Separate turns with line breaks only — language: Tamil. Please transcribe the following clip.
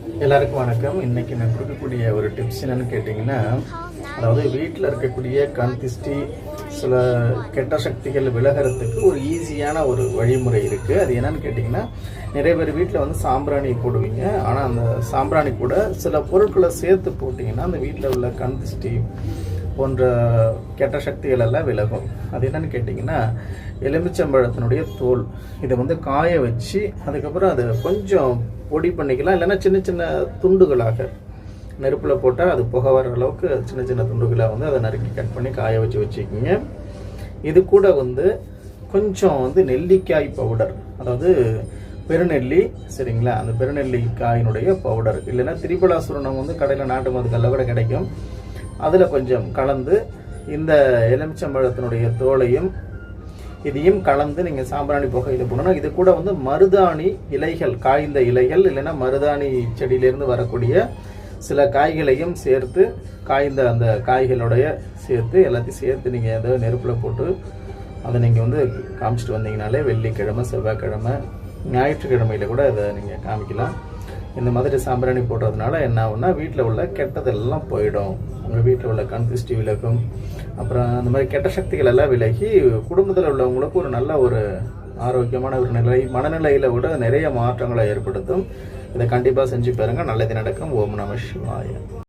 எல்லாருக்கும் வணக்கம். இன்னைக்கு நான் கொடுக்கக்கூடிய ஒரு டிப்ஸ் என்னன்னு கேட்டிங்கன்னா, அதாவது வீட்டில் இருக்கக்கூடிய கண் திஷ்டி சில கெட்ட சக்திகள் விலகிறதுக்கு ஒரு ஈஸியான ஒரு வழிமுறை இருக்குது. அது என்னன்னு கேட்டிங்கன்னா, நிறைய பேர் வீட்டில் வந்து சாம்பிராணி போடுவீங்க. ஆனால் அந்த சாம்பிராணி கூட சில பொருட்களை சேர்த்து போட்டிங்கன்னா அந்த வீட்டில் உள்ள கண் திஷ்டி போன்ற கெட்ட சக்திகள் எல்லாம் விலகும். அது என்னன்னு கேட்டிங்கன்னா, எலுமிச்சம்பழத்தினுடைய தோல் இதை வந்து காய வச்சு அதுக்கப்புறம் அதை கொஞ்சம் பொடி பண்ணிக்கலாம். இல்லைன்னா சின்ன சின்ன துண்டுகளாக நெருப்பில் போட்டால் அது புகை வர அளவுக்கு சின்ன சின்ன துண்டுகளாக வந்து அதை நறுக்கி கட் பண்ணி காய வச்சு வச்சுக்கிங்க. இது கூட வந்து கொஞ்சம் வந்து நெல்லிக்காய் பவுடர், அதாவது பெருநெல்லி, சரிங்களா, அந்த பெருநெல்லிக்காயினுடைய பவுடர் இல்லைன்னா திரிபலாசுரணம் வந்து கடையில் நாட்டு மருந்துகளில் கூட கிடைக்கும். அதில் கொஞ்சம் கலந்து இந்த எலுமிச்சம்பழத்தினுடைய தோலையும் இதையும் கலந்து நீங்கள் சாம்பிராணி புகையில் போடணும். இது கூட வந்து மருதாணி இலைகள், காய்ந்த இலைகள் இல்லைன்னா மருதாணி செடியிலேருந்து வரக்கூடிய சில காய்களையும் சேர்த்து, காய்ந்த அந்த காய்களுடைய சேர்த்து எல்லாத்தையும் சேர்த்து நீங்கள் ஏதோ நெருப்பில் போட்டு அதை நீங்கள் வந்து காமிச்சிட்டு வந்தீங்கனாலே வெள்ளிக்கிழமை, செவ்வாய்க்கிழமை, ஞாயிற்றுக்கிழமையில் கூட இதை நீங்கள் காமிக்கலாம். இந்த மாதிரி சாம்பிராணி போடுறதுனால என்ன ஆகும்னா, வீட்டில் உள்ள கெட்டதெல்லாம் போயிடும். உங்கள் வீட்டில் உள்ள கண் திஷ்டி விலகும். அப்புறம் அந்த மாதிரி கெட்ட சக்திகள் எல்லாம் விலகி குடும்பத்தில் உள்ளவங்களுக்கு ஒரு நல்ல ஒரு ஆரோக்கியமான ஒரு நிலை, மனநிலையில் விட நிறைய மாற்றங்களை ஏற்படுத்தும். இதை கண்டிப்பாக செஞ்சு பாருங்க. நல்லது நடக்கும். ஓம் நம சிவாய.